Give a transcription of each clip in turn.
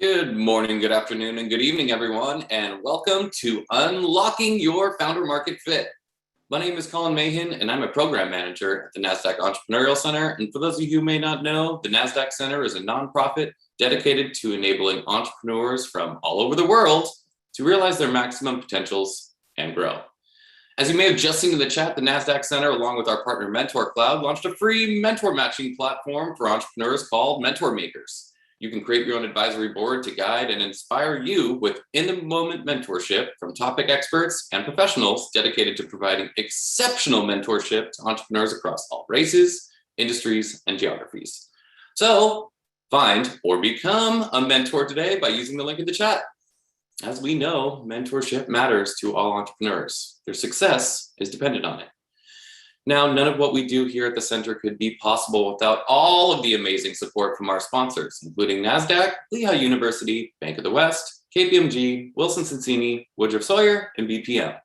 Good morning, good afternoon, and good evening, everyone, and welcome to Unlocking Your Founder Market Fit. My name is Colin Mahan, and I'm a program manager at the Nasdaq Entrepreneurial Center. And for those of you who may not know, the Nasdaq Center is a nonprofit dedicated to enabling entrepreneurs from all over the world to realize their maximum potentials and grow. As you may have just seen in the chat, the Nasdaq Center, along with our partner Mentor Cloud, launched a free mentor matching platform for entrepreneurs called Mentor Makers. You can create your own advisory board to guide and inspire you with in-the-moment mentorship from topic experts and professionals dedicated to providing exceptional mentorship to entrepreneurs across all races, industries, and geographies. So find or become a mentor today by using the link in the chat. As we know, mentorship matters to all entrepreneurs. Their success is dependent on it. Now, none of what we do here at the center could be possible without all of the amazing support from our sponsors, including Nasdaq, Lehigh University, Bank of the West, KPMG, Wilson Sonsini, Woodruff Sawyer, and BPM.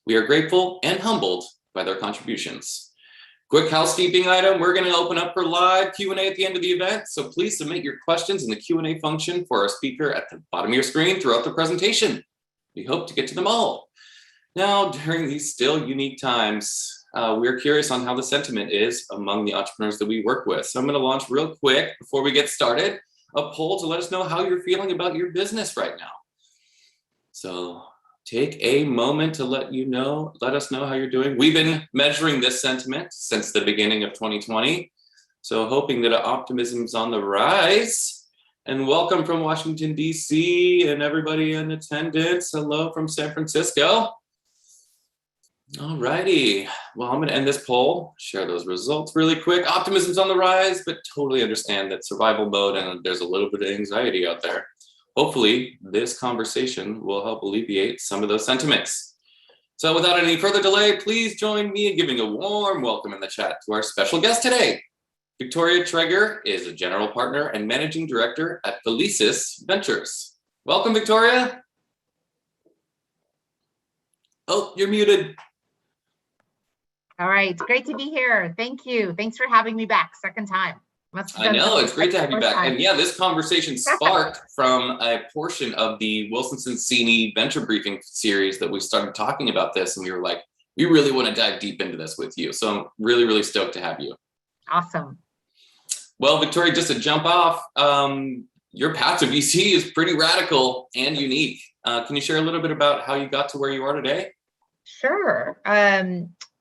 We are grateful and humbled by their contributions. Quick housekeeping item, we're going to open up for live Q&A at the end of the event, so please submit your questions in the Q&A function for our speaker at the bottom of your screen throughout the presentation. We hope to get to them all. Now, during these still unique times, we're curious on how the sentiment is among the entrepreneurs that we work with. So I'm going to launch real quick before we get started, a poll to let us know how you're feeling about your business right now. So take a moment to let us know how you're doing. We've been measuring this sentiment since the beginning of 2020. So hoping that optimism's on the rise. And welcome from Washington, D.C. and everybody in attendance. Hello from San Francisco. All righty, well, I'm going to end this poll, share those results really quick. Optimism's on the rise, but totally understand that survival mode and there's a little bit of anxiety out there. Hopefully, this conversation will help alleviate some of those sentiments. So without any further delay, please join me in giving a warm welcome in the chat to our special guest today. Victoria Treyger is a general partner and managing director at Felicis Ventures. Welcome, Victoria. Oh, you're muted. All right, it's great to be here. Thank you. Thanks for having me back, second time. I know, it's great to have you back. And yeah, this conversation sparked from a portion of the Wilson Sonsini Venture Briefing series that we started talking about this, and we were like, we really want to dive deep into this with you. So I'm really, really stoked to have you. Awesome. Well, Victoria, just to jump off, your path to VC is pretty radical and unique. Can you share a little bit about how you got to where you are today? Sure.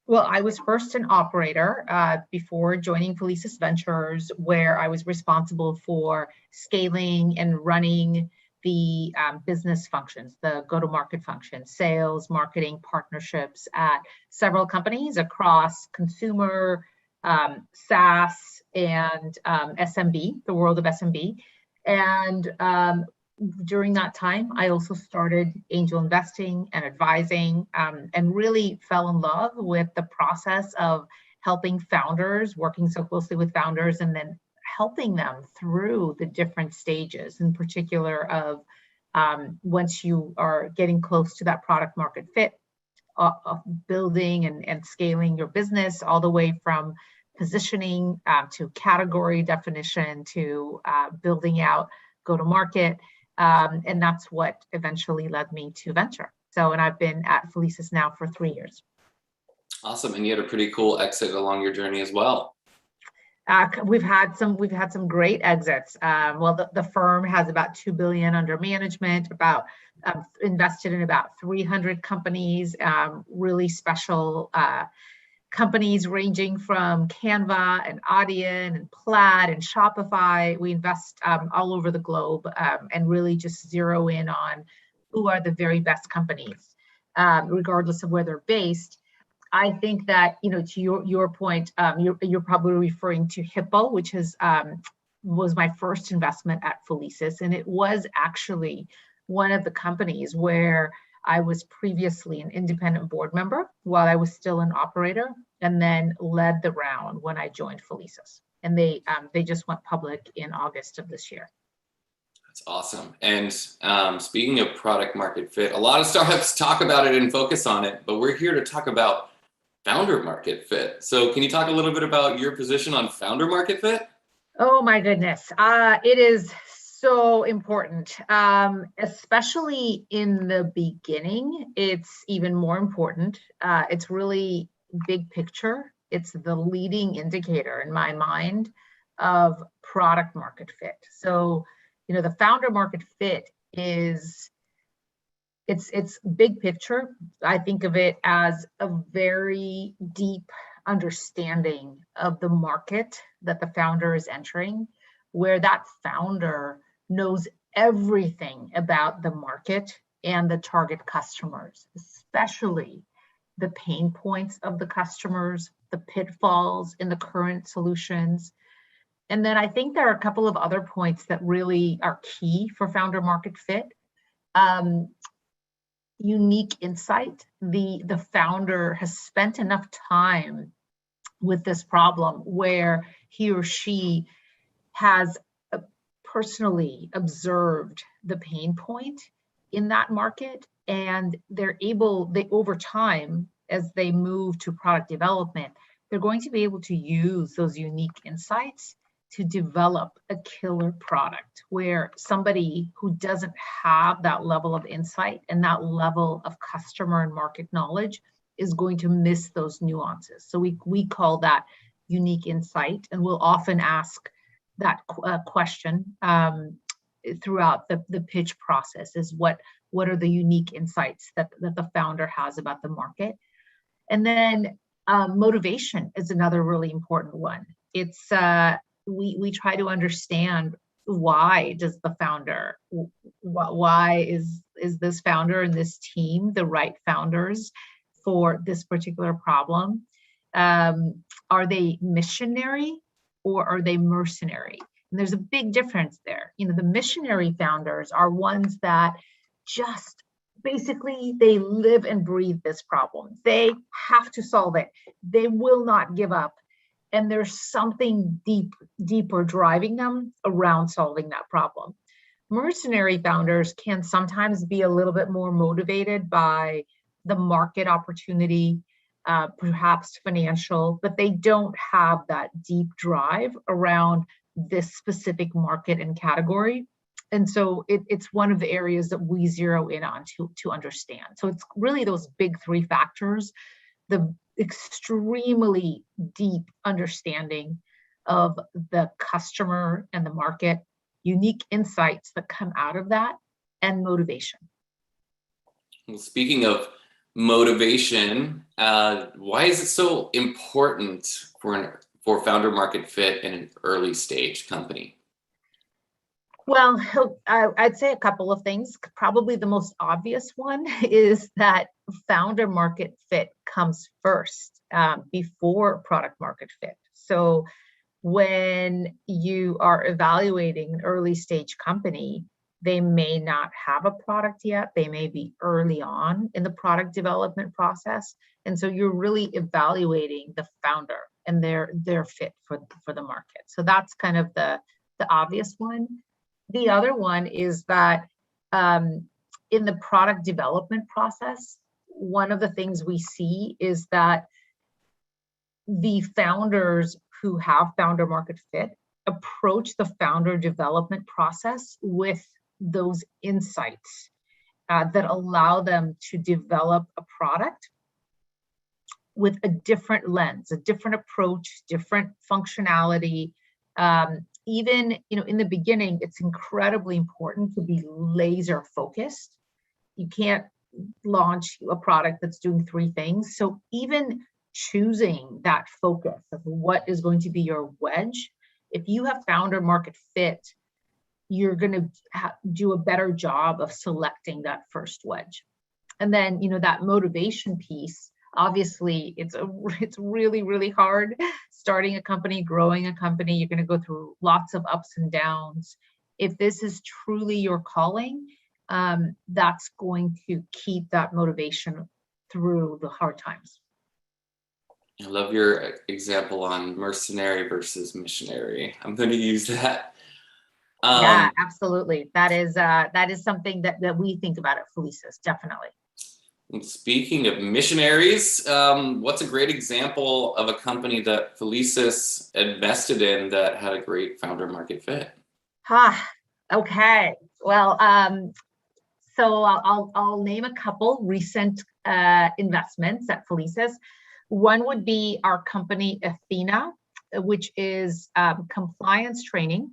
Well, I was first an operator before joining Felicis Ventures, where I was responsible for scaling and running the business functions, the go-to-market functions, sales, marketing, partnerships at several companies across consumer, SaaS, and SMB, the world of SMB. And during that time, I also started angel investing and advising, and really fell in love with the process of helping founders, working so closely with founders, and then helping them through the different stages, in particular of once you are getting close to that product market fit, of building and scaling your business, all the way from positioning to category definition to building out go-to-market. And that's what eventually led me to venture. So, and I've been at Felicis now for 3 years. Awesome, and you had a pretty cool exit along your journey as well. We've had some great exits. Well, the firm has about $2 billion under management, about invested in about 300 companies, really special companies ranging from Canva and Audion and Plaid and Shopify. We invest all over the globe and really just zero in on who are the very best companies, regardless of where they're based. I think that, to your point, you're probably referring to Hippo, which was my first investment at Felicis, and it was actually one of the companies where I was previously an independent board member while I was still an operator, and then led the round when I joined Felicis. And they just went public in August of this year. That's awesome. And speaking of product market fit, a lot of startups talk about it and focus on it, but we're here to talk about founder market fit. So can you talk a little bit about your position on founder market fit? Oh my goodness. It is So important, especially in the beginning. It's even more important. It's really big picture. It's the leading indicator in my mind of product market fit. So, the founder market fit is it's big picture. I think of it as a very deep understanding of the market that the founder is entering, where that founder knows everything about the market and the target customers, especially the pain points of the customers, the pitfalls in the current solutions. And then I think there are a couple of other points that really are key for founder market fit. Unique insight. The founder has spent enough time with this problem where he or she has personally observed the pain point in that market, and they over time, as they move to product development, they're going to be able to use those unique insights to develop a killer product, where somebody who doesn't have that level of insight and that level of customer and market knowledge is going to miss those nuances. So we call that unique insight, and we'll often ask that question throughout the pitch process, is what are the unique insights that the founder has about the market. And then motivation is another really important one. It's we try to understand, why does the founder, why is this founder and this team the right founders for this particular problem? Are they missionary or are they mercenary? And there's a big difference there. The missionary founders are ones that just basically, they live and breathe this problem. They have to solve it. They will not give up. And there's something deeper driving them around solving that problem. Mercenary founders can sometimes be a little bit more motivated by the market opportunity, perhaps financial, but they don't have that deep drive around this specific market and category. And so it's one of the areas that we zero in on to understand. So it's really those big three factors: the extremely deep understanding of the customer and the market, unique insights that come out of that, and motivation. Well, speaking of motivation, why is it so important for founder market fit in an early stage company? Well, I'd say a couple of things. Probably the most obvious one is that founder market fit comes first before product market fit. So when you are evaluating an early stage company, they may not have a product yet. They may be early on in the product development process. And so you're really evaluating the founder and their fit for the market. So that's kind of the obvious one. The other one is that in the product development process, one of the things we see is that the founders who have founder market fit approach the founder development process with those insights that allow them to develop a product with a different lens, a different approach, different functionality. Even in the beginning, it's incredibly important to be laser focused. You can't launch a product that's doing three things. So even choosing that focus of what is going to be your wedge, if you have founder market fit, you're going to do a better job of selecting that first wedge. And then that motivation piece. Obviously, it's really, really hard starting a company, growing a company. You're going to go through lots of ups and downs. If this is truly your calling, that's going to keep that motivation through the hard times. I love your example on mercenary versus missionary. I'm going to use that. Yeah, absolutely. That is something that we think about at Felicis, definitely. And speaking of missionaries, what's a great example of a company that Felicis invested in that had a great founder market fit? Okay, well, so I'll name a couple recent investments at Felicis. One would be our company Athena, which is compliance training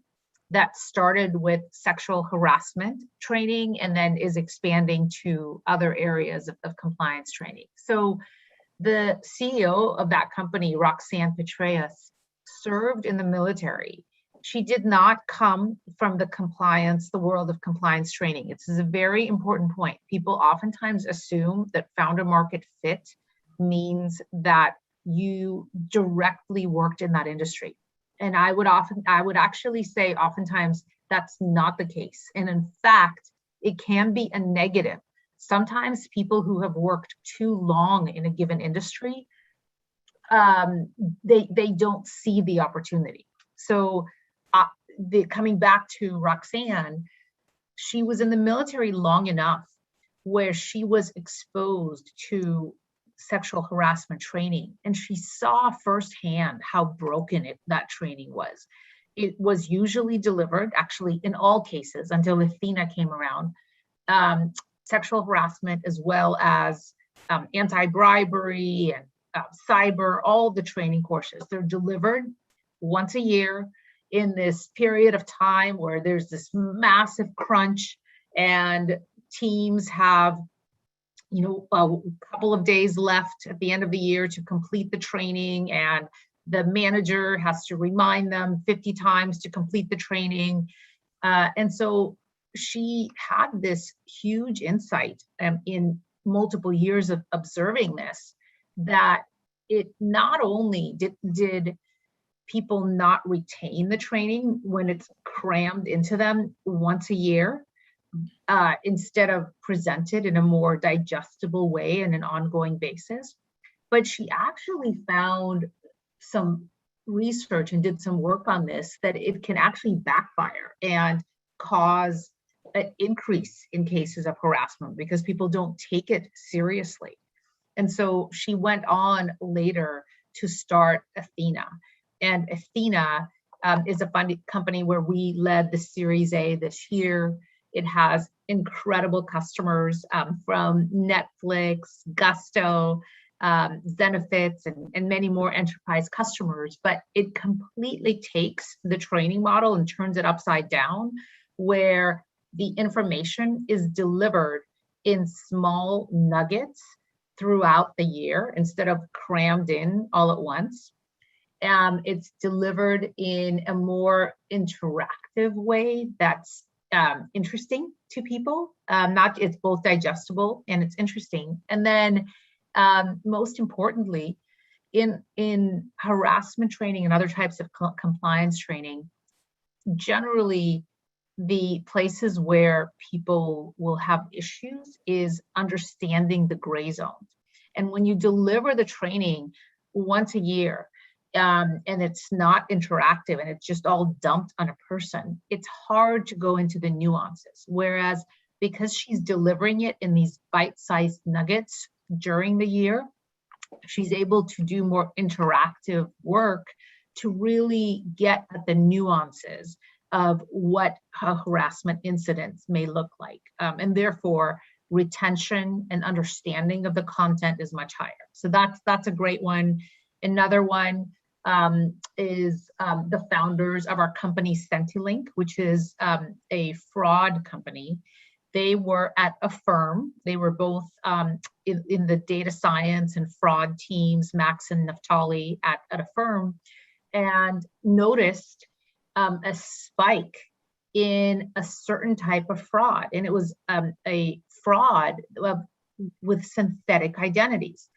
that started with sexual harassment training and then is expanding to other areas of compliance training. So the CEO of that company, Roxanne Petraeus, served in the military. She did not come from the world of compliance training. It's a very important point. People oftentimes assume that founder market fit means that you directly worked in that industry. And I would actually say oftentimes that's not the case. And in fact, it can be a negative. Sometimes people who have worked too long in a given industry, they don't see the opportunity. So coming back to Roxanne, she was in the military long enough where she was exposed to sexual harassment training, and she saw firsthand how broken that training was. It was usually delivered, actually in all cases until Athena came around, sexual harassment as well as anti-bribery and cyber, all the training courses. They're delivered once a year in this period of time where there's this massive crunch and teams have a couple of days left at the end of the year to complete the training, and the manager has to remind them 50 times to complete the training. And so she had this huge insight in multiple years of observing this, that it not only did people not retain the training when it's crammed into them once a year, instead of presented in a more digestible way on an ongoing basis. But she actually found some research and did some work on this, that it can actually backfire and cause an increase in cases of harassment because people don't take it seriously. And so she went on later to start Athena. And Athena is a funding company where we led the Series A this year. It has incredible customers from Netflix, Gusto, Zenefits, and many more enterprise customers. But it completely takes the training model and turns it upside down, where the information is delivered in small nuggets throughout the year instead of crammed in all at once. It's delivered in a more interactive way that's interesting to people. It's both digestible and it's interesting. And then most importantly, in harassment training and other types of compliance training, generally the places where people will have issues is understanding the gray zones. And when you deliver the training once a year, and it's not interactive and it's just all dumped on a person, it's hard to go into the nuances. Whereas because she's delivering it in these bite-sized nuggets during the year, she's able to do more interactive work to really get at the nuances of what a harassment incidents may look like. And therefore, retention and understanding of the content is much higher. So that's a great one. Another one is the founders of our company Sentilink, which is a fraud company. They were at a firm. They were both in the data science and fraud teams, Max and Naftali, at a firm, and noticed a spike in a certain type of fraud. And it was a fraud with synthetic identities.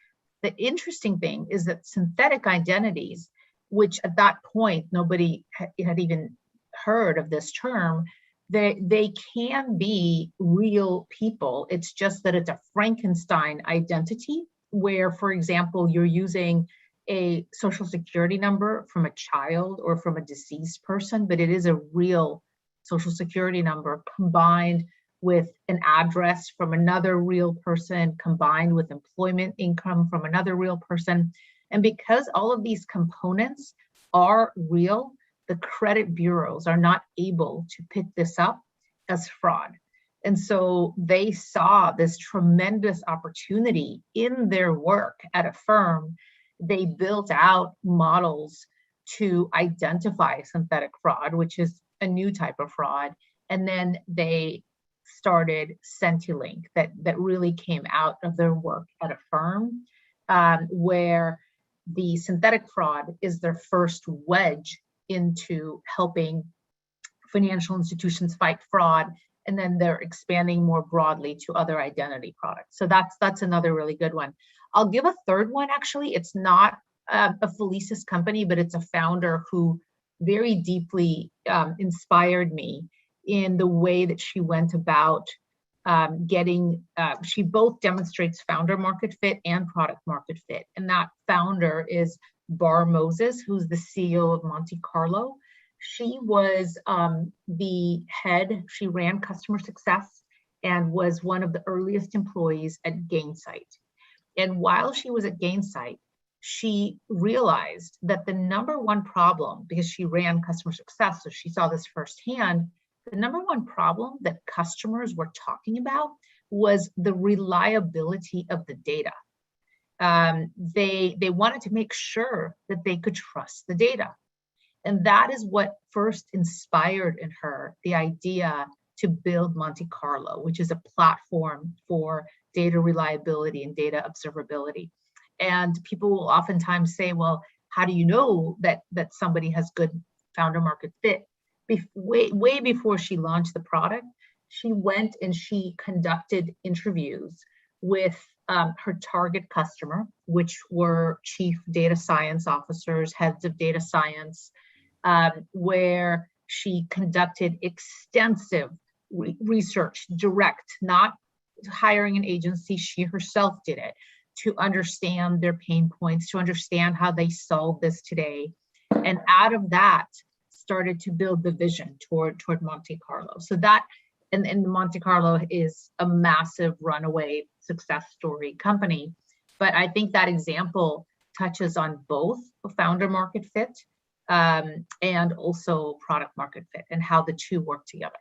The interesting thing is that synthetic identities, which at that point nobody had even heard of this term, they can be real people. It's just that it's a Frankenstein identity where, for example, you're using a social security number from a child or from a deceased person, but it is a real social security number combined with an address from another real person, combined with employment income from another real person. And because all of these components are real, the credit bureaus are not able to pick this up as fraud. And so they saw this tremendous opportunity in their work at a firm. They built out models to identify synthetic fraud, which is a new type of fraud. And then they started CentiLink that really came out of their work at a firm, where the synthetic fraud is their first wedge into helping financial institutions fight fraud, and then they're expanding more broadly to other identity products. So that's another really good one. I'll give a third one, actually. It's not a Felicis company, but it's a founder who very deeply inspired me in the way that she went about she both demonstrates founder market fit and product market fit. And that founder is Bar Moses, who's the CEO of Monte Carlo. She was the head, she ran customer success and was one of the earliest employees at Gainsight. And while she was at Gainsight, she realized that the number one problem, because she ran customer success, so she saw this firsthand, the number one problem that customers were talking about was the reliability of the data. They wanted to make sure that they could trust the data. And that is what first inspired in her the idea to build Monte Carlo, which is a platform for data reliability and data observability. And people will oftentimes say, well, how do you know that somebody has good founder market fit? Way before she launched the product, she went and she conducted interviews with her target customer, which were chief data science officers, heads of data science, where she conducted extensive research, direct, not hiring an agency, she herself did it, to understand their pain points, to understand how they solve this today. And out of that, started to build the vision toward Monte Carlo. So that, and Monte Carlo is a massive runaway success story company. But I think that example touches on both founder market fit and also product market fit and how the two work together.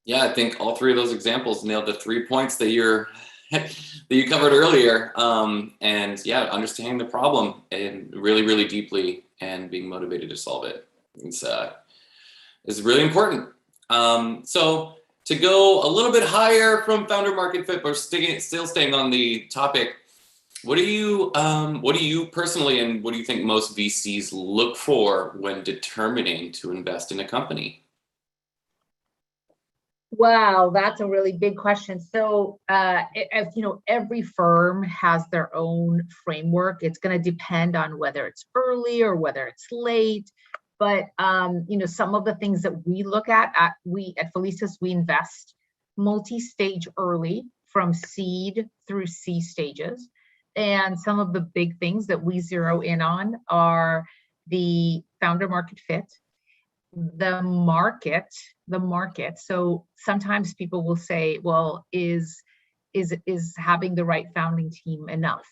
Yeah, I think all three of those examples nailed the 3 points that you covered earlier. And yeah, understanding the problem and really, really deeply and being motivated to solve it is really important. So to go a little bit higher from founder market fit, but still staying on the topic, what do you personally, and what do you think most VCs look for when determining to invest in a company? Wow, that's a really big question. So, as you know, every firm has their own framework. It's going to depend on whether it's early or whether it's late. But some of the things that we look at Felicis, we invest multi-stage early, from seed through C stages. And some of the big things that we zero in on are the founder market fit, the market. So sometimes people will say, well, is having the right founding team enough?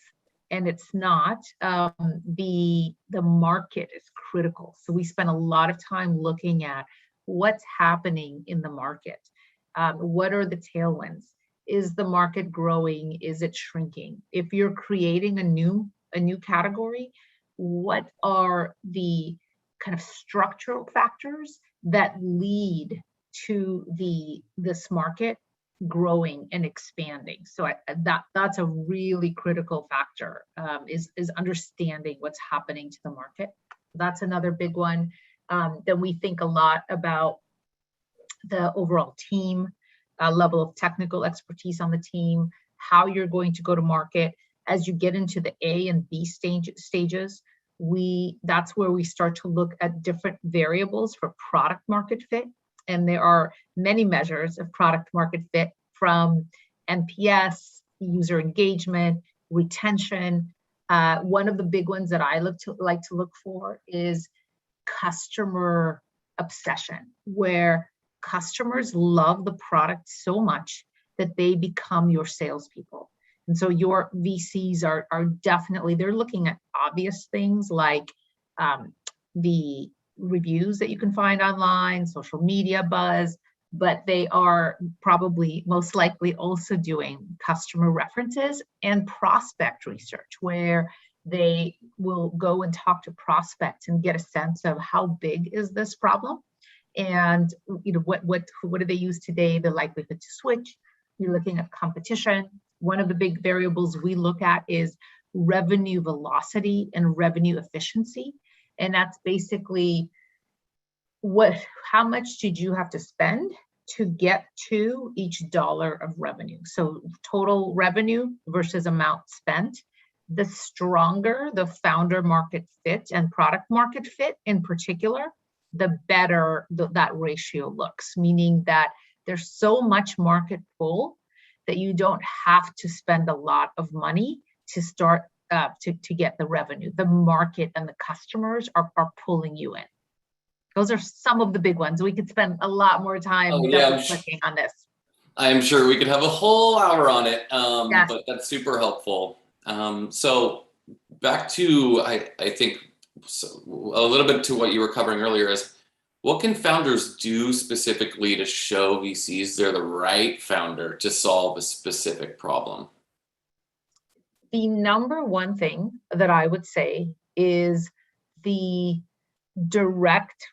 And it's not. The market is critical. So we spend a lot of time looking at what's happening in the market. What are the tailwinds? Is the market growing? Is it shrinking? If you're creating a new category, what are the kind of structural factors that lead to this market growing and expanding? So that's a really critical factor, is understanding what's happening to the market. That's another big one. Then we think a lot about the overall team, level of technical expertise on the team, how you're going to go to market. As you get into the A and B stages, that's where we start to look at different variables for product market fit. And there are many measures of product market fit, from NPS, user engagement, retention. One of the big ones that I like to look for is customer obsession, where customers love the product so much that they become your salespeople. And so your VCs are definitely, they're looking at obvious things like the reviews that you can find online, social media buzz, but they are probably most likely also doing customer references and prospect research, where they will go and talk to prospects and get a sense of how big is this problem, and what do they use today, the likelihood to switch. You're looking at competition. One of the big variables we look at is revenue velocity and revenue efficiency, and that's basically how much did you have to spend to get to each dollar of revenue. So total revenue versus amount spent. The stronger the founder market fit and product market fit in particular, the better that ratio looks, meaning that there's so much market pull that you don't have to spend a lot of money to start to get the revenue. The market and the customers are pulling you in. Those are some of the big ones. We could spend a lot more time clicking on this. I'm sure we could have a whole hour on it, Yes. But that's super helpful. So back to, I think, a little bit to what you were covering earlier is, what can founders do specifically to show VCs they're the right founder to solve a specific problem? The number one thing that I would say is the direct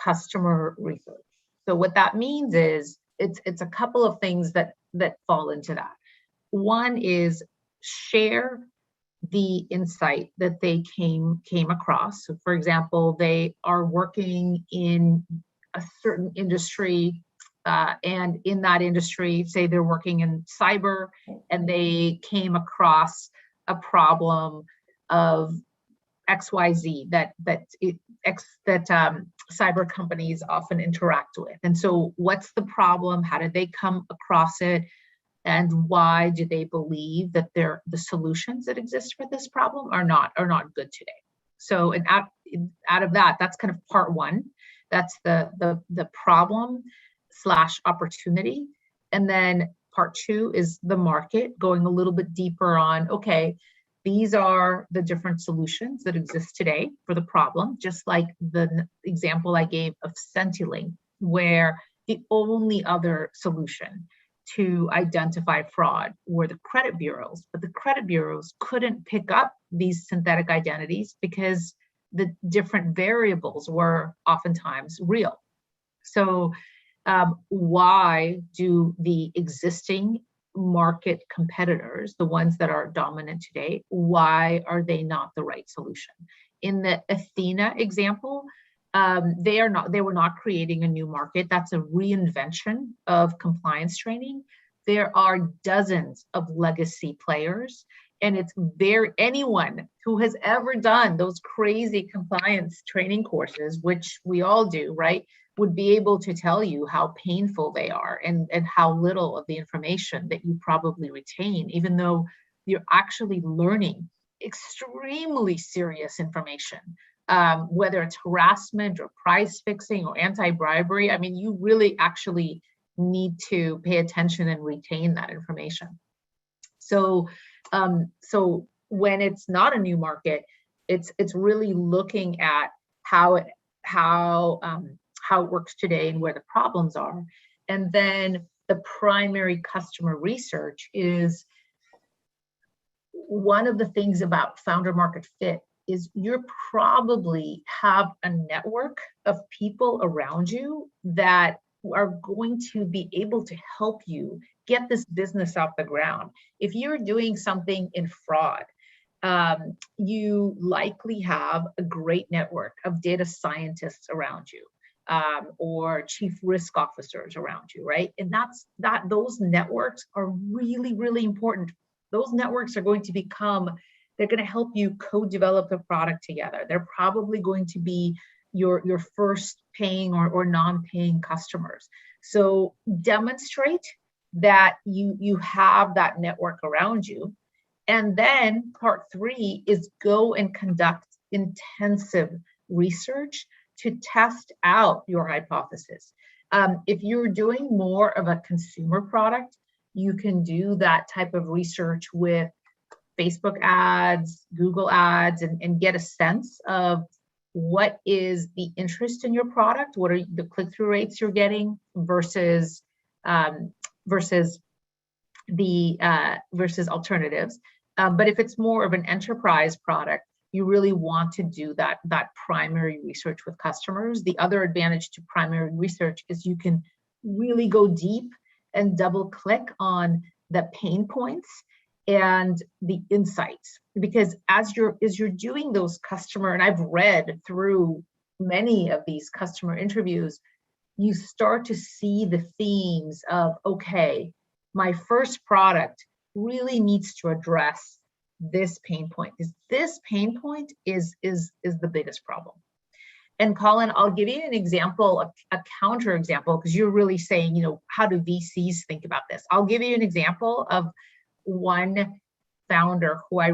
customer research. So what that means is it's a couple of things that fall into that. One is share the insight that they came across. So for example, they are working in a certain industry, and in that industry, say they're working in cyber, and they came across a problem of XYZ that cyber companies often interact with. And so what's the problem? How did they come across it? And why do they believe that the solutions that exist for this problem are not good today? So and out of that, that's kind of part one. That's the problem / opportunity. And then part two is the market, going a little bit deeper on, okay, these are the different solutions that exist today for the problem, just like the example I gave of Sentilink, where the only other solution to identify fraud were the credit bureaus, but the credit bureaus couldn't pick up these synthetic identities because the different variables were oftentimes real. So why do the existing market competitors, the ones that are dominant today, why are they not the right solution? In the Athena example, they were not creating a new market. That's a reinvention of compliance training. There are dozens of legacy players, and it's anyone who has ever done those crazy compliance training courses, which we all do, right, would be able to tell you how painful they are and how little of the information that you probably retain, even though you're actually learning extremely serious information. Whether it's harassment or price fixing or anti-bribery, I mean, you really actually need to pay attention and retain that information. So, so when it's not a new market, it's really looking at how it works today and where the problems are. And then the primary customer research is one of the things about founder market fit is you probably have a network of people around you that are going to be able to help you get this business off the ground. If you're doing something in fraud, you likely have a great network of data scientists around you, or chief risk officers around you, right? And those networks are really, really important. Those networks are going to they're going to help you co-develop the product together. They're probably going to be your first paying or non-paying customers. So demonstrate that you have that network around you. And then part three is go and conduct intensive research to test out your hypothesis. If you're doing more of a consumer product, you can do that type of research with Facebook ads, Google ads, and get a sense of what is the interest in your product? What are the click-through rates you're getting versus versus alternatives? But if it's more of an enterprise product, you really want to do that primary research with customers. The other advantage to primary research is you can really go deep and double click on the pain points and the insights, because as you're doing those customer, and I've read through many of these customer interviews, you start to see the themes of, okay, my first product really needs to address this pain point. This pain point is the biggest problem. And Colin, I'll give you an example, a counter example, because you're really saying, how do VCs think about this? I'll give you an example of one founder who I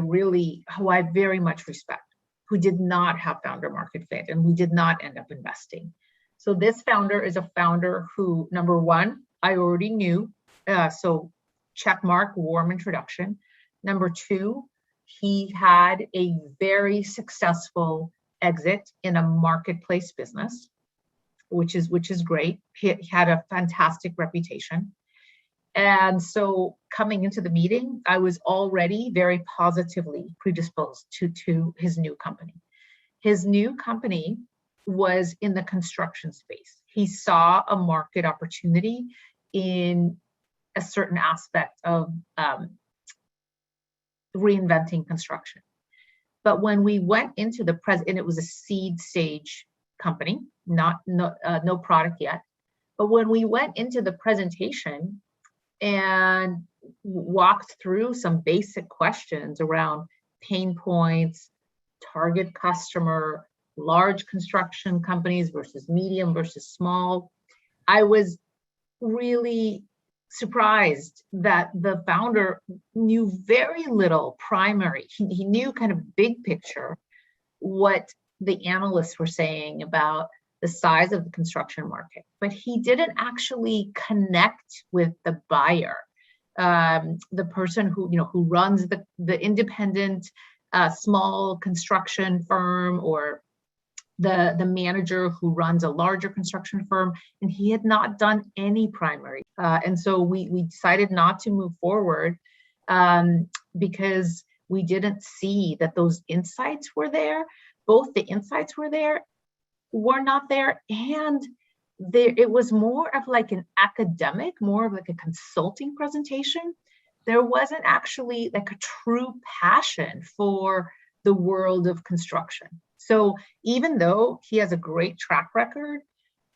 very much respect, who did not have founder market fit, and we did not end up investing. So this founder is a founder who, number one, I already knew, so check mark, warm introduction. Number two, he had a very successful exit in a marketplace business, which is great. He had a fantastic reputation. And so coming into the meeting, I was already very positively predisposed to his new company. His new company was in the construction space. He saw a market opportunity in a certain aspect of reinventing construction. But when we went into the and it was a seed stage company, no product yet. But when we went into the presentation and walked through some basic questions around pain points, target customer, large construction companies versus medium versus small, I was really surprised that the founder knew very little primary. He knew kind of big picture what the analysts were saying about the size of the construction market, but he didn't actually connect with the buyer, the person who runs the independent small construction firm, or the manager who runs a larger construction firm, and he had not done any primary. And so we decided not to move forward because we didn't see that those insights were there. Both the insights were not there, and it was more of like an academic, more of like a consulting presentation. There wasn't actually like a true passion for the world of construction. So even though he has a great track record,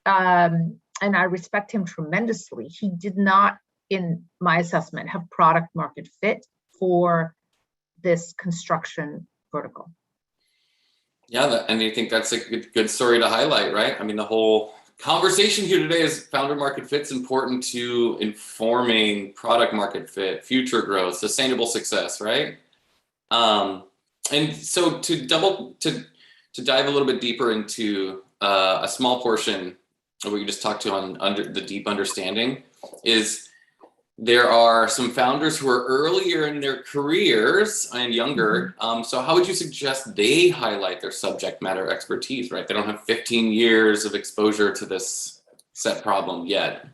and I respect him tremendously, he did not, in my assessment, have product market fit for this construction vertical. Yeah, and I think that's a good story to highlight, right? I mean, the whole conversation here today is founder market fit's important to informing product market fit, future growth, sustainable success, right? And so to dive a little bit deeper into a small portion of what you just talked to on the deep understanding is there are some founders who are earlier in their careers and younger. So how would you suggest they highlight their subject matter expertise, right? They don't have 15 years of exposure to this set problem yet.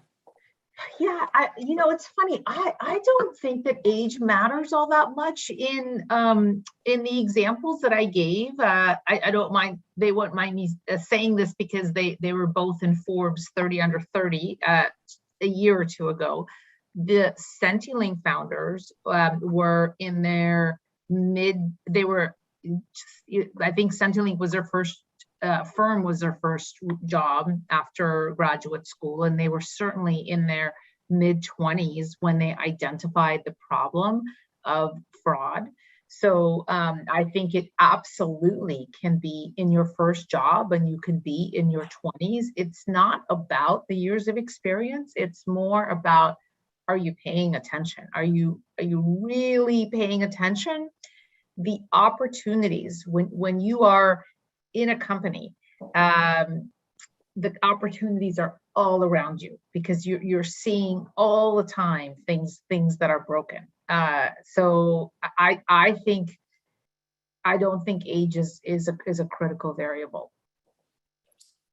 Yeah, it's funny. I don't think that age matters all that much in the examples that I gave. I don't mind. They won't mind me saying this because they were both in Forbes 30 under 30 a year or two ago. The CenturyLink founders were in their they were, I think CenturyLink was their first firm, was their first job after graduate school, and they were certainly in their mid-20s when they identified the problem of fraud. So I think it absolutely can be in your first job, and you can be in your 20s. It's not about the years of experience. It's more about, are you paying attention? Are you really paying attention? The opportunities when you are in a company, the opportunities are all around you because you're seeing all the time things that are broken. So I don't think age is a critical variable.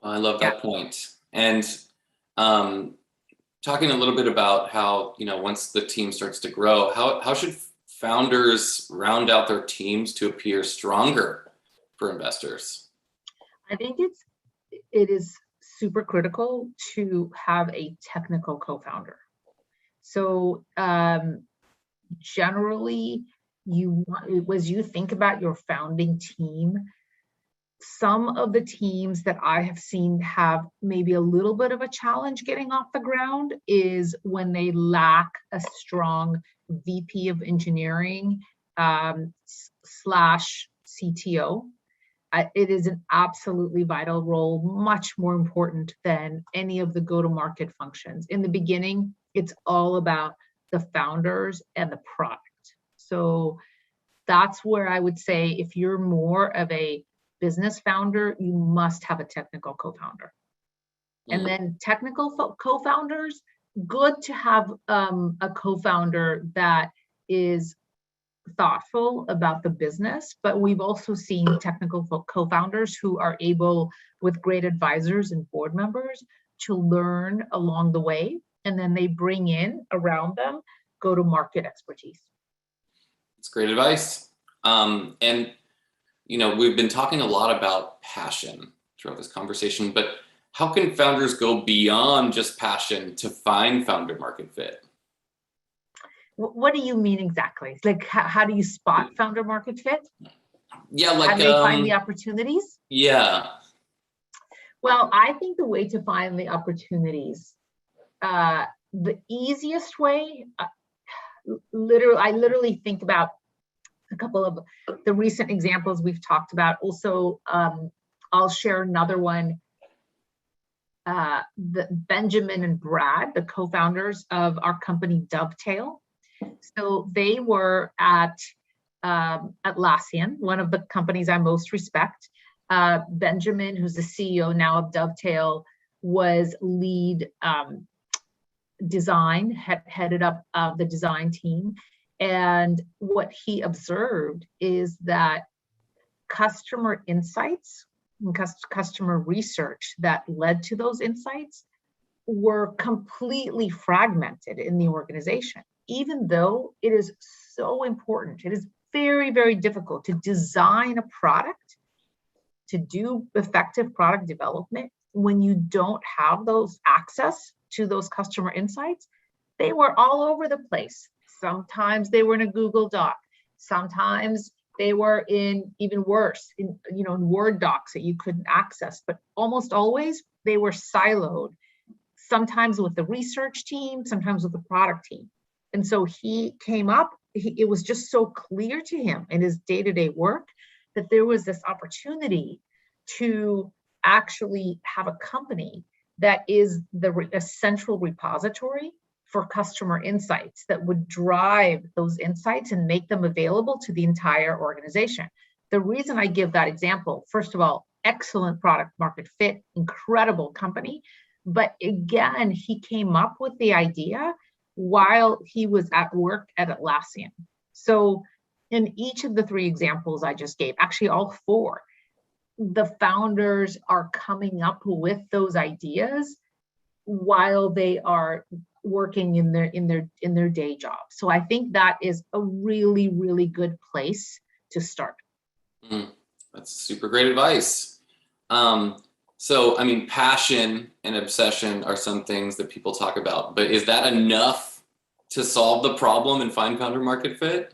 I love that point. And talking a little bit about how, once the team starts to grow, how should founders round out their teams to appear stronger for investors? I think it is super critical to have a technical co-founder. So generally, as you think about your founding team, some of the teams that I have seen have maybe a little bit of a challenge getting off the ground is when they lack a strong VP of engineering slash CTO. It is an absolutely vital role, much more important than any of the go-to-market functions. In the beginning, it's all about the founders and the product. So that's where I would say if you're more of a business founder, you must have a technical co-founder. And then technical co-founders, good to have a co-founder that is thoughtful about the business, but we've also seen technical co-founders who are able, with great advisors and board members, to learn along the way, and then they bring in around them go-to-market expertise. It's great advice. And we've been talking a lot about passion throughout this conversation, but how can founders go beyond just passion to find founder market fit? What do you mean exactly? Like, how do you spot founder market fit? Yeah, like how do they find the opportunities? Yeah. Well, I think the way to find the opportunities, the easiest way, I literally think about a couple of the recent examples we've talked about. Also, I'll share another one. The Benjamin and Brad, the co-founders of our company Dovetail. So they were at Atlassian, one of the companies I most respect. Benjamin, who's the CEO now of Dovetail, was lead design, headed up the design team. And what he observed is that customer insights and customer research that led to those insights were completely fragmented in the organization. Even though it is so important, it is very, very difficult to design a product, to do effective product development when you don't have those access to those customer insights. They were all over the place. Sometimes they were in a Google Doc. Sometimes they were in, even worse, in Word docs that you couldn't access, but almost always they were siloed, sometimes with the research team, sometimes with the product team. And so he came up, it was just so clear to him in his day-to-day work that there was this opportunity to actually have a company that is a central repository for customer insights that would drive those insights and make them available to the entire organization. The reason I give that example, first of all, excellent product market fit, incredible company. But again, he came up with the idea while he was at work at Atlassian. So in each of the three examples I just gave, actually all four, the founders are coming up with those ideas while they are working in their day job. So I think that is a really, really good place to start. That's super great advice. So, I mean, passion and obsession are some things that people talk about, but is that enough to solve the problem and find founder market fit?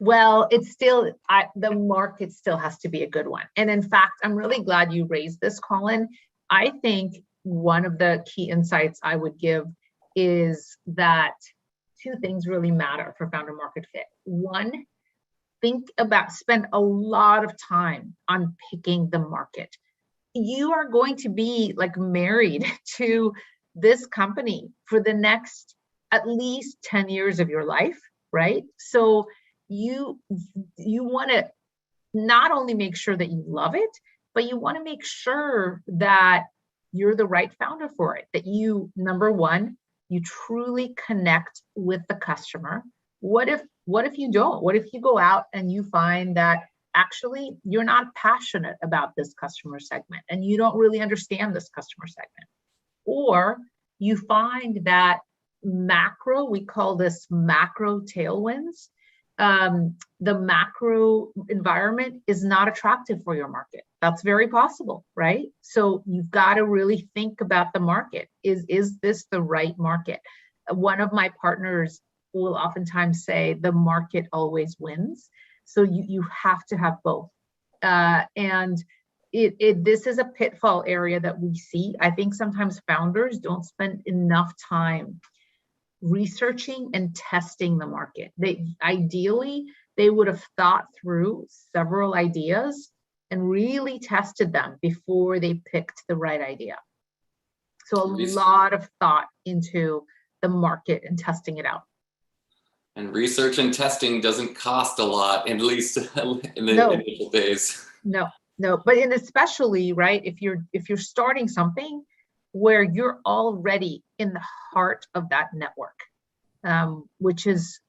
Well, it's still, the market still has to be a good one. And in fact, I'm really glad you raised this, Colin. I think one of the key insights I would give is that two things really matter for founder market fit. One, spend a lot of time on picking the market. You are going to be like married to this company for the next at least 10 years of your life, right? So you want to not only make sure that you love it, but you want to make sure that you're the right founder for it, that you, number one, you truly connect with the customer. What if you don't? What if you go out and you find that actually, you're not passionate about this customer segment and you don't really understand this customer segment. Or you find that macro, we call this macro tailwinds, the macro environment is not attractive for your market. That's very possible, right? So you've got to really think about the market. Is this the right market? One of my partners will oftentimes say the market always wins. So you have to have both. And this is a pitfall area that we see. I think sometimes founders don't spend enough time researching and testing the market. Ideally, they would have thought through several ideas and really tested them before they picked the right idea. So a lot of thought into the market and testing it out. And research and testing doesn't cost a lot, at least in the initial days. No, but especially, right, if you're starting something where you're already in the heart of that network, which is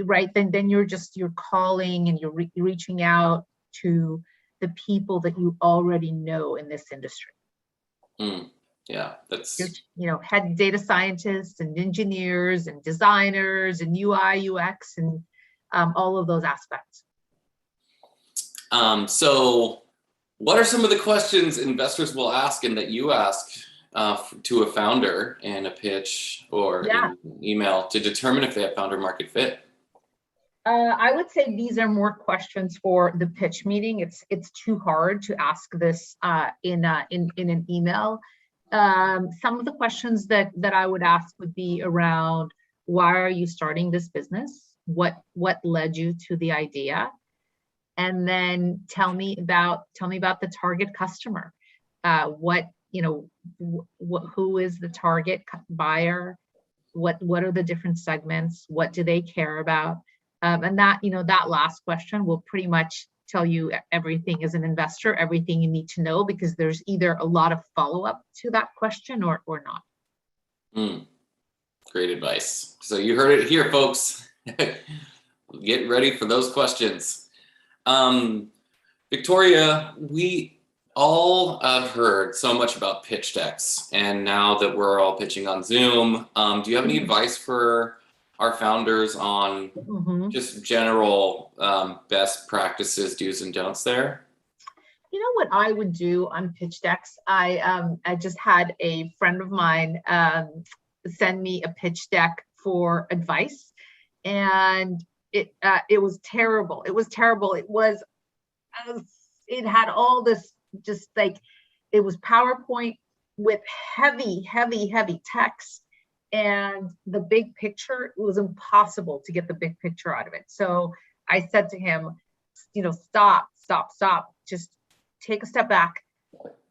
right, then you're calling and you're reaching out to the people that you already know in this industry. Yeah, that's, head data scientists and engineers and designers and UI, UX, and all of those aspects. So what are some of the questions investors will ask and that you ask to a founder in a pitch or in an email to determine if they have founder market fit? I would say these are more questions for the pitch meeting. It's too hard to ask this in an email. Some of the questions that I would ask would be around, why are you starting this business? What led you to the idea? And then tell me about the target customer. Who is the target buyer? What are the different segments? What do they care about? And that last question will pretty much tell you everything as an investor, everything you need to know, because there's either a lot of follow-up to that question or not. Great advice. So you heard it here, folks. Get ready for those questions. Victoria, we all have heard so much about pitch decks, and now that we're all pitching on Zoom, do you have any advice for our founders on just general best practices, do's and don'ts there? You know what I would do on pitch decks? I just had a friend of mine send me a pitch deck for advice, and it was terrible. It was terrible. It had all this, just like, it was PowerPoint with heavy text. And the big picture, it was impossible to get the big picture out of it. So I said to him, stop. Just take a step back.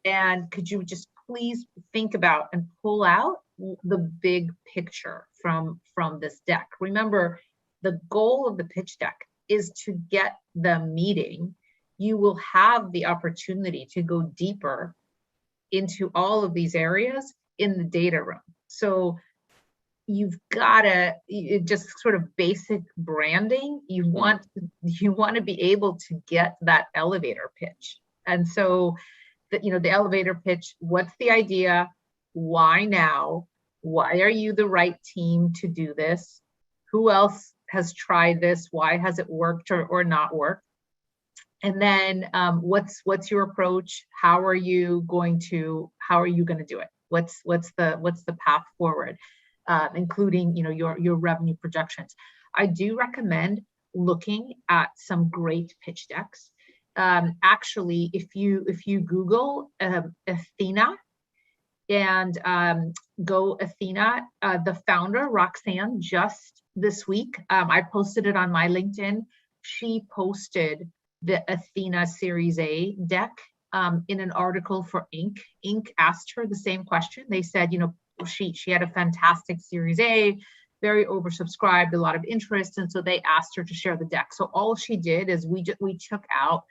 And could you just please think about and pull out the big picture from this deck? Remember, the goal of the pitch deck is to get the meeting. You will have the opportunity to go deeper into all of these areas in the data room. So you've got to just sort of basic branding. You want to be able to get that elevator pitch. And so the elevator pitch, what's the idea? Why now? Why are you the right team to do this? Who else has tried this? Why has it worked or not worked? And then what's your approach? How are you going to do it? What's the path forward? Including your revenue projections. I do recommend looking at some great pitch decks. Actually, if you Google Athena and go Athena, the founder Roxanne, just this week, I posted it on my LinkedIn. She posted the Athena Series A deck in an article for Inc. Inc. asked her the same question. They said, she had a fantastic Series A, very oversubscribed, a lot of interest, and so they asked her to share the deck. So all she did is we took out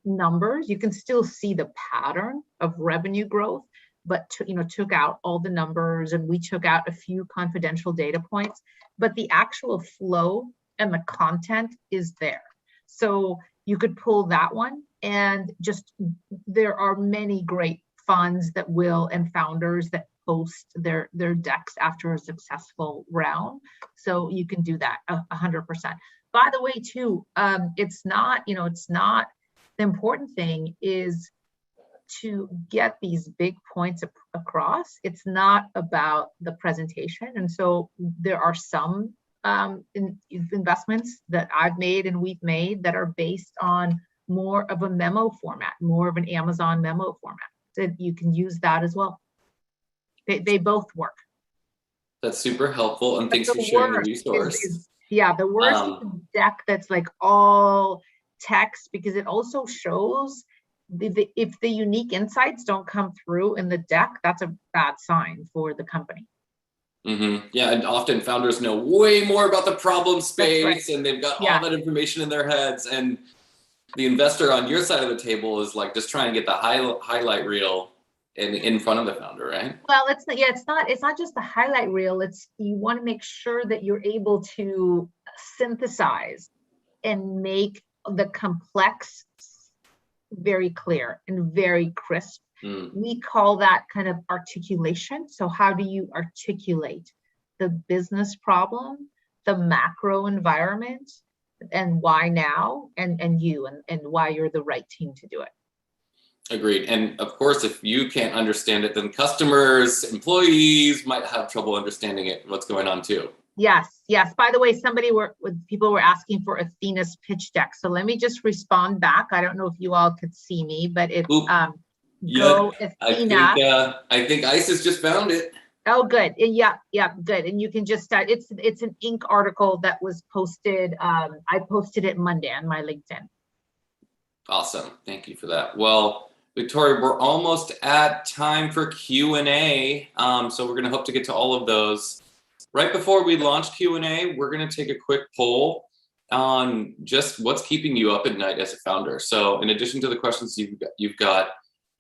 numbers. You can still see the pattern of revenue growth, but took out all the numbers, and we took out a few confidential data points. But the actual flow and the content is there. So you could pull that one, and just, there are many great funds that will, and founders that post their decks after a successful round. So you can do that 100%. By the way, too, it's not, it's not, the important thing is to get these big points across. It's not about the presentation. And so there are some investments that I've made and we've made that are based on more of a memo format, more of an Amazon memo format. So you can use that as well. They both work. That's super helpful, and thanks for sharing the resource. Yeah, the worst is a deck that's like all text, because it also shows if the unique insights don't come through in the deck, that's a bad sign for the company. Yeah, and often founders know way more about the problem space, right. and they've got all that information in their heads, and the investor on your side of the table is like just trying to get the highlight reel in front of the founder, right? Well, it's not just the highlight reel. It's, you want to make sure that you're able to synthesize and make the complex very clear and very crisp. We call that kind of articulation. So how do you articulate the business problem, the macro environment, and why now, and why you're the right team to do it? Agreed. And of course, if you can't understand it, then customers, employees might have trouble understanding it, what's going on too. Yes. By the way, people were asking for Athena's pitch deck. So let me just respond back. I don't know if you all could see me, but it's go Athena. I think Isis just found it. Oh, good. Yeah, good. And you can just start. It's an Inc. article that was posted. I posted it Monday on my LinkedIn. Awesome. Thank you for that. Well, Victoria, we're almost at time for Q&A. So we're going to hope to get to all of those. Right before we launch Q&A, we're going to take a quick poll on just what's keeping you up at night as a founder. So in addition to the questions you've got,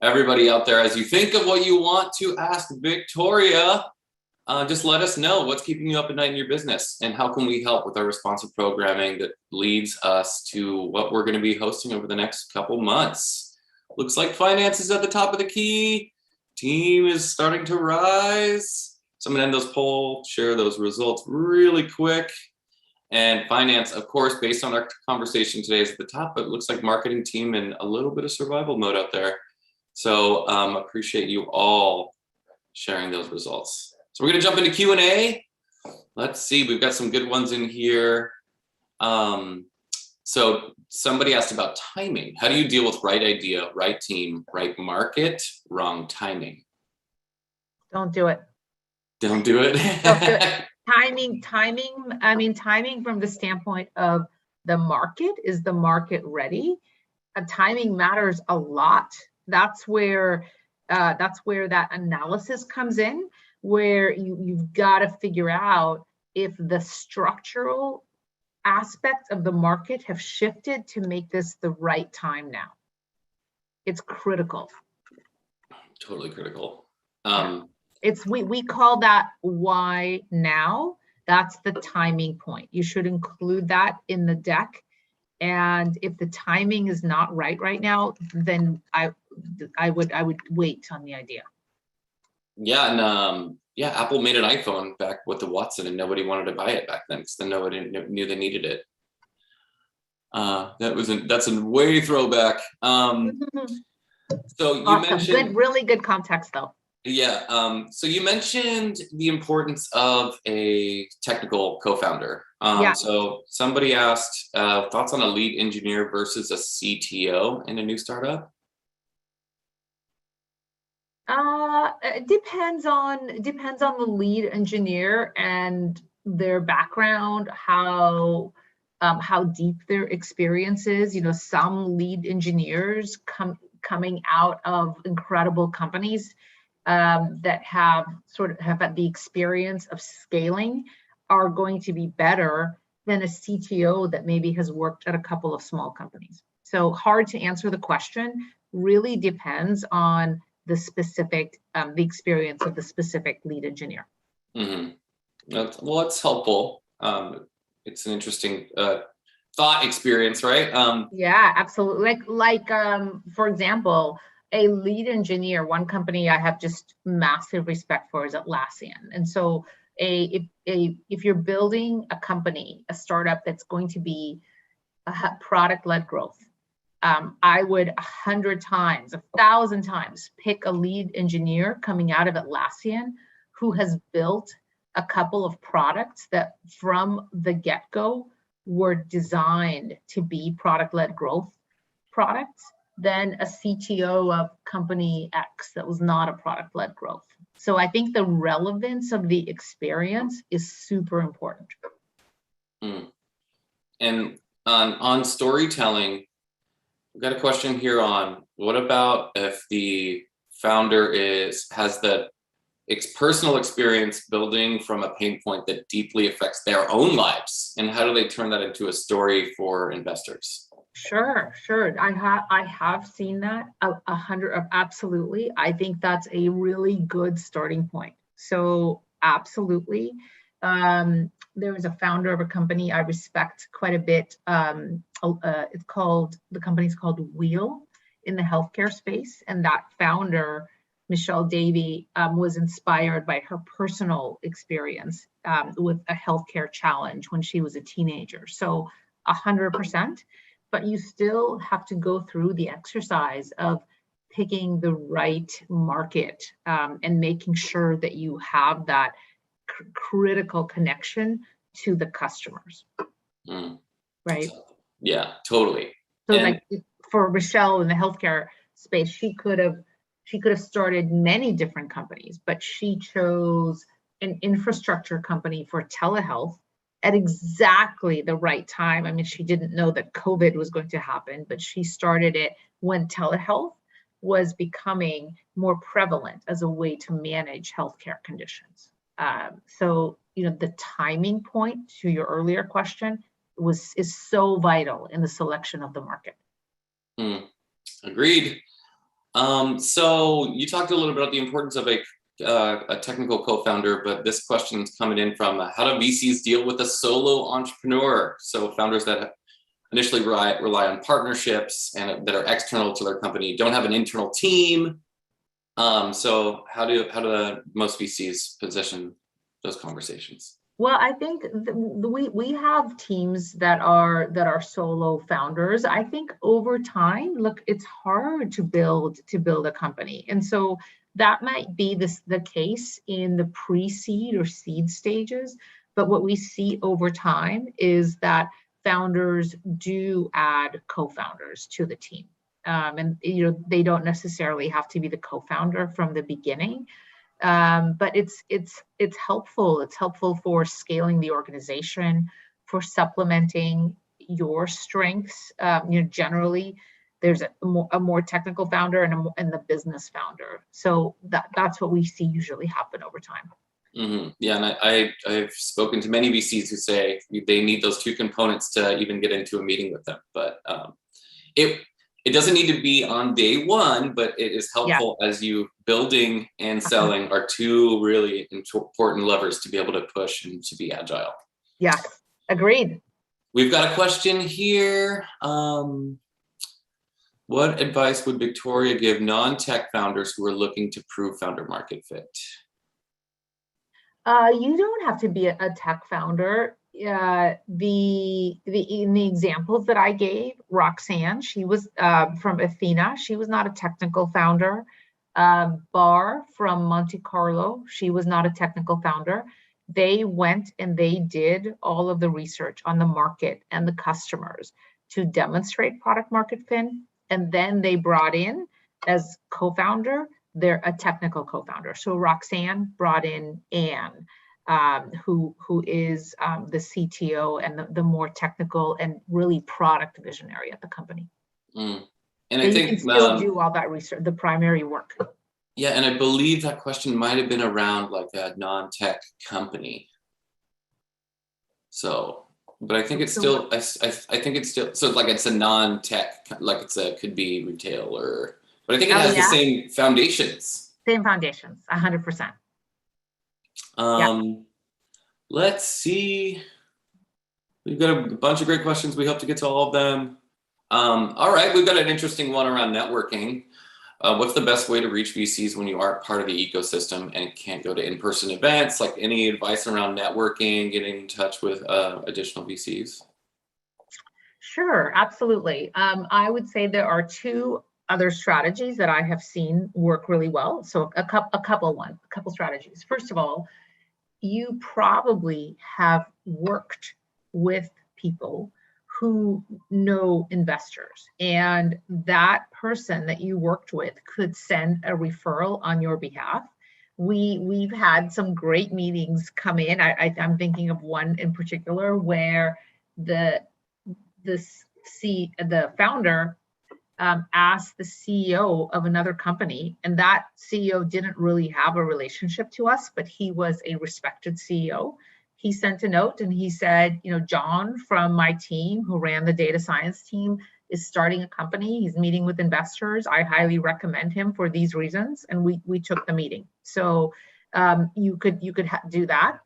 everybody out there, as you think of what you want to ask Victoria, just let us know what's keeping you up at night in your business, and how can we help with our responsive programming that leads us to what we're going to be hosting over the next couple months. Looks like finance is at the top of the key. Team is starting to rise. So I'm going to end those polls, share those results really quick. And finance, of course, based on our conversation today, is at the top, but it looks like marketing team in a little bit of survival mode out there. So appreciate you all sharing those results. So we're going to jump into Q&A. Let's see, we've got some good ones in here. So somebody asked about timing. How do you deal with right idea, right team, right market, wrong timing? Don't do it. Don't do it. Don't do it. Timing from the standpoint of the market. Is the market ready? Timing matters a lot. That's where that analysis comes in, where you've got to figure out if the structural aspects of the market have shifted to make this the right time now. It's critical. Totally critical. We call that why now. That's the timing point. You should include that in the deck. And if the timing is not right now, then I would wait on the idea. Yeah, and Apple made an iPhone back with the Watson, and nobody wanted to buy it back then because then nobody knew they needed it. That's a way throwback. So you mentioned really good context though. Yeah. So you mentioned the importance of a technical co-founder. So somebody asked thoughts on a lead engineer versus a CTO in a new startup. It depends on the lead engineer and their background, how deep their experience is. Some lead engineers coming out of incredible companies that have had the experience of scaling are going to be better than a CTO that maybe has worked at a couple of small companies. So hard to answer the question. Really depends on the specific, the experience of the specific lead engineer. Mm-hmm. Well, that's helpful. It's an interesting thought experience, right? Yeah, absolutely. For example, a lead engineer, one company I have just massive respect for is Atlassian. And so if you're building a company, a startup that's going to be a product-led growth, I would 100 times, 1,000 times pick a lead engineer coming out of Atlassian who has built a couple of products that from the get-go were designed to be product-led growth products than a CTO of company X that was not a product-led growth. So I think the relevance of the experience is super important. And on storytelling, we've got a question here on what about if the founder has the personal experience building from a pain point that deeply affects their own lives, and how do they turn that into a story for investors? Sure. I have seen that 100, absolutely. I think that's a really good starting point. So absolutely. There was a founder of a company I respect quite a bit. The company's called Wheel in the healthcare space. And that founder, Michelle Davey, was inspired by her personal experience with a healthcare challenge when she was a teenager. So 100%. But you still have to go through the exercise of picking the right market and making sure that you have that critical connection to the customers. Right? Yeah, totally. So like for Michelle in the healthcare space, she could have started many different companies, but she chose an infrastructure company for telehealth at exactly the right time. I mean, she didn't know that COVID was going to happen, but she started it when telehealth was becoming more prevalent as a way to manage healthcare conditions. So, the timing point to your earlier question is so vital in the selection of the market. Agreed. So you talked a little bit about the importance of a technical co-founder, but this question is coming in from how do VCs deal with a solo entrepreneur? So founders that initially rely on partnerships and that are external to their company, don't have an internal team. So how do most VCs position those conversations? Well, I think we have teams that are solo founders. I think over time, look, it's hard to build a company, and so that might be the case in the pre-seed or seed stages. But what we see over time is that founders do add co-founders to the team, and they don't necessarily have to be the co-founder from the beginning. But it's helpful. It's helpful for scaling the organization, for supplementing your strengths. Generally, there's a more technical founder and the business founder. So that's what we see usually happen over time. Mm-hmm. Yeah, and I've spoken to many VCs who say they need those two components to even get into a meeting with them. But it doesn't need to be on day one, but it is helpful as you building and selling are two really important levers to be able to push and to be agile. Yeah, agreed. We've got a question here. What advice would Victoria give non-tech founders who are looking to prove founder market fit? You don't have to be a tech founder. In the examples that I gave, Roxanne, she was from Athena. She was not a technical founder. Bar from Monte Carlo, she was not a technical founder. They went and they did all of the research on the market and the customers to demonstrate product market fit, and then they brought in as co-founder, they're a technical co-founder. So Roxanne brought in Anne, who is the CTO and the more technical and really product visionary at the company. And I think you can still do all that research, the primary work. Yeah, and I believe that question might have been around like a non-tech company. So, but I think it's still, I think it's still, so like it's a non-tech, like could be retail or, but I think it has the same foundations. Same foundations, 100%. Let's see. We've got a bunch of great questions. We hope to get to all of them. All right, we've got an interesting one around networking. What's the best way to reach VCs when you aren't part of the ecosystem and can't go to in-person events? Like any advice around networking, getting in touch with additional VCs? Sure, absolutely. I would say there are two other strategies that I have seen work really well. So a couple strategies. First of all, you probably have worked with people who know investors, and that person that you worked with could send a referral on your behalf. We've had some great meetings come in. I'm thinking of one in particular where the founder asked the CEO of another company, and that CEO didn't really have a relationship to us, but he was a respected CEO. He sent a note and he said, John from my team who ran the data science team is starting a company. He's meeting with investors. I highly recommend him for these reasons. And we took the meeting. So you could do that.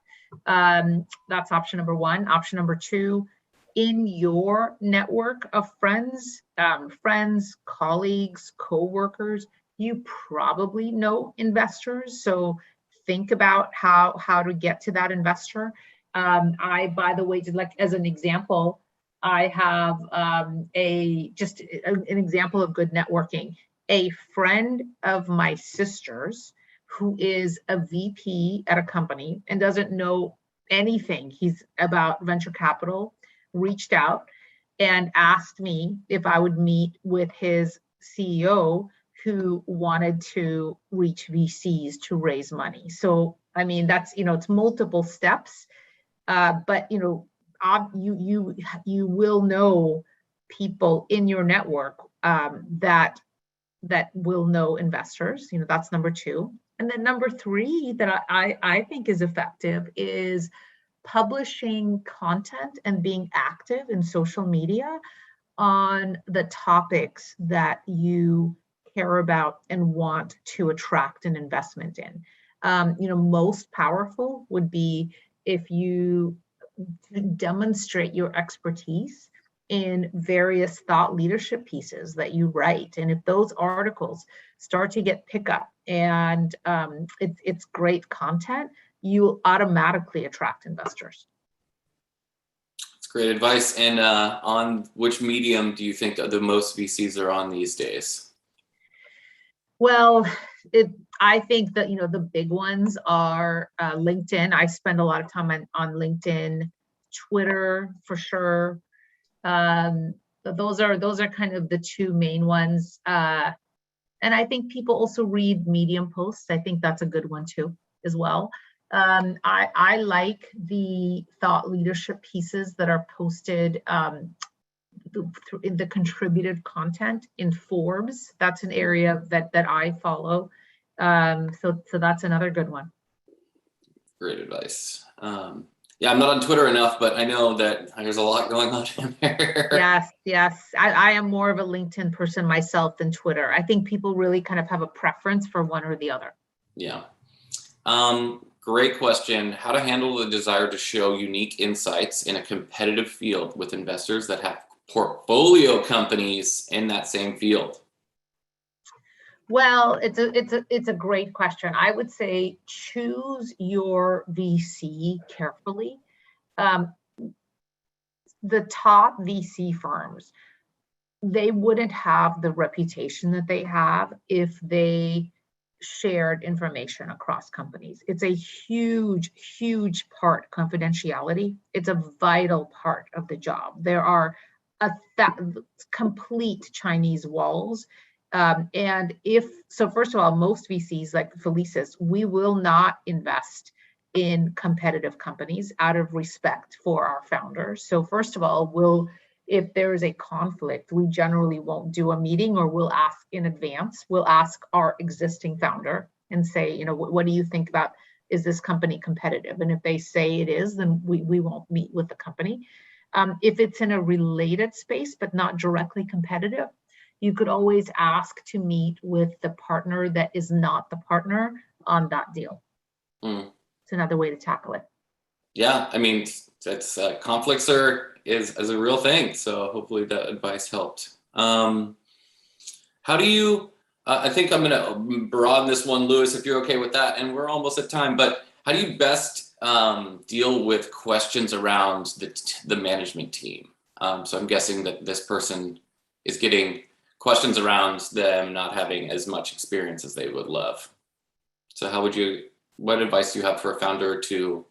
That's option number one. Option number two, in your network of friends, colleagues, co-workers, you probably know investors. So think about how to get to that investor. By the way, like as an example, I have an example of good networking. A friend of my sister's who is a VP at a company and doesn't know anything about venture capital reached out and asked me if I would meet with his CEO who wanted to reach VCs to raise money. So, I mean, that's, it's multiple steps, but, you will know people in your network that will know investors. That's number two. And then number three that I think is effective is publishing content and being active in social media on the topics that you care about and want to attract an investment in. Most powerful would be if you demonstrate your expertise in various thought leadership pieces that you write. And if those articles start to get pickup and it's great content, you automatically attract investors. That's great advice. And on which medium do you think the most VCs are on these days? Well, I think that, the big ones are LinkedIn. I spend a lot of time on LinkedIn, Twitter for sure. Those are kind of the two main ones. And I think people also read Medium posts. I think that's a good one too, as well. I like the thought leadership pieces that are posted in the contributed content in Forbes. That's an area that I follow. So that's another good one. Great advice. Yeah, I'm not on Twitter enough, but I know that there's a lot going on in there. Yes. I am more of a LinkedIn person myself than Twitter. I think people really kind of have a preference for one or the other. Yeah. Great question. How to handle the desire to show unique insights in a competitive field with investors that have portfolio companies in that same field? Well, it's a great question. I would say choose your VC carefully. The top VC firms, they wouldn't have the reputation that they have if they shared information across companies. It's a huge part, confidentiality. It's a vital part of the job. There are complete Chinese walls. And first of all, most VCs like Felicis, we will not invest in competitive companies out of respect for our founders. So first of all, if there is a conflict, we generally won't do a meeting, or we'll ask in advance. We'll ask our existing founder and say, what do you think about, is this company competitive? And if they say it is, then we won't meet with the company. If it's in a related space, but not directly competitive, you could always ask to meet with the partner that is not the partner on that deal. It's another way to tackle it. Yeah, I mean, it's That's conflicts is a real thing. So hopefully that advice helped. How do you, I think I'm gonna broaden this one, Lewis, if you're okay with that, and we're almost at time, but how do you best deal with questions around the management team? So I'm guessing that this person is getting questions around them not having as much experience as they would love. So what advice do you have for a founder to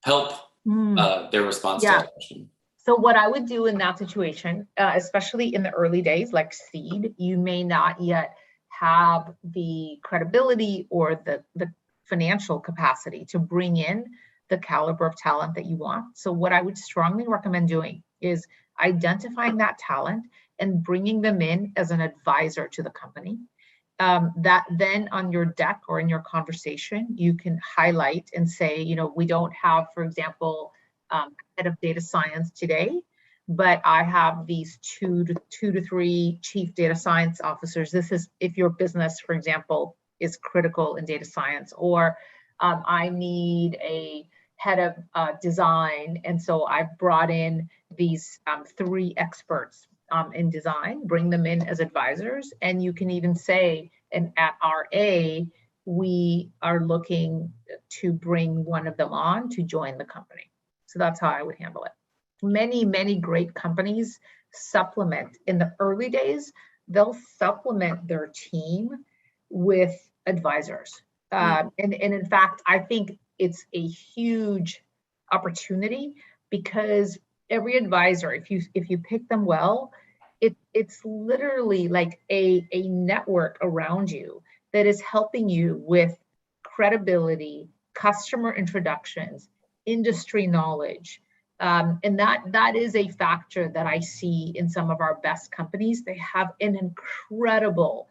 help their response to that question? So what I would do in that situation, especially in the early days, like seed, you may not yet have the credibility or the financial capacity to bring in the caliber of talent that you want. So what I would strongly recommend doing is identifying that talent and bringing them in as an advisor to the company. That then on your deck or in your conversation, you can highlight and say, you know, we don't have, for example, head of data science today, but I have these two to three chief data science officers. This is if your business, for example, is critical in data science, or I need a head of design. And so I've brought in these three experts in design, bring them in as advisors. And you can even say, and at RA, we are looking to bring one of them on to join the company. So that's how I would handle it. Many, many great companies supplement in the early days, they'll supplement their team with advisors. And in fact, I think it's a huge opportunity because every advisor, if you pick them well, it's literally like a network around you that is helping you with credibility, customer introductions, industry knowledge. And that is a factor that I see in some of our best companies. They have an incredible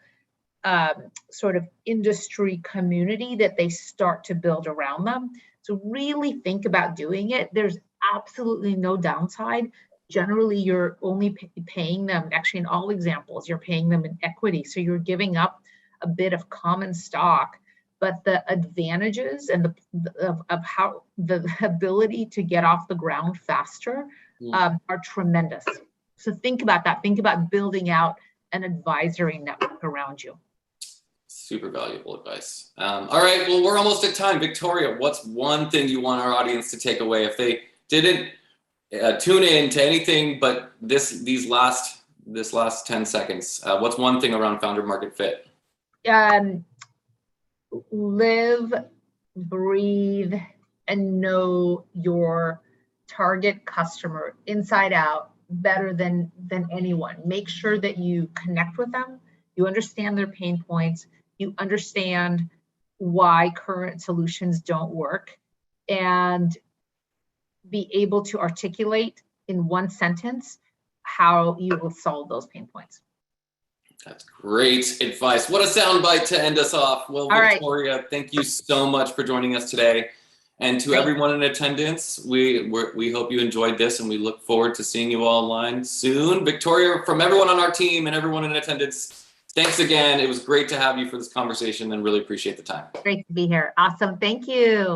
sort of industry community that they start to build around them. So really think about doing it. There's absolutely no downside. Generally, you're only paying them, actually in all examples, you're paying them in equity. So you're giving up a bit of common stock, but the advantages and of how the ability to get off the ground faster are tremendous. So think about that. Think about building out an advisory network around you. Super valuable advice. All right, well, we're almost at time. Victoria, what's one thing you want our audience to take away if they didn't tune in to anything but this last 10 seconds? What's one thing around founder market fit? Live, breathe, and know your target customer inside out better than anyone. Make sure that you connect with them, you understand their pain points, you understand why current solutions don't work, and be able to articulate in one sentence how you will solve those pain points. That's great advice. What a soundbite to end us off. Well, Victoria, thank you so much for joining us today. And to everyone in attendance, we hope you enjoyed this and we look forward to seeing you all online soon. Victoria, from everyone on our team and everyone in attendance, thanks again. It was great to have you for this conversation and really appreciate the time. Great to be here. Awesome. Thank you.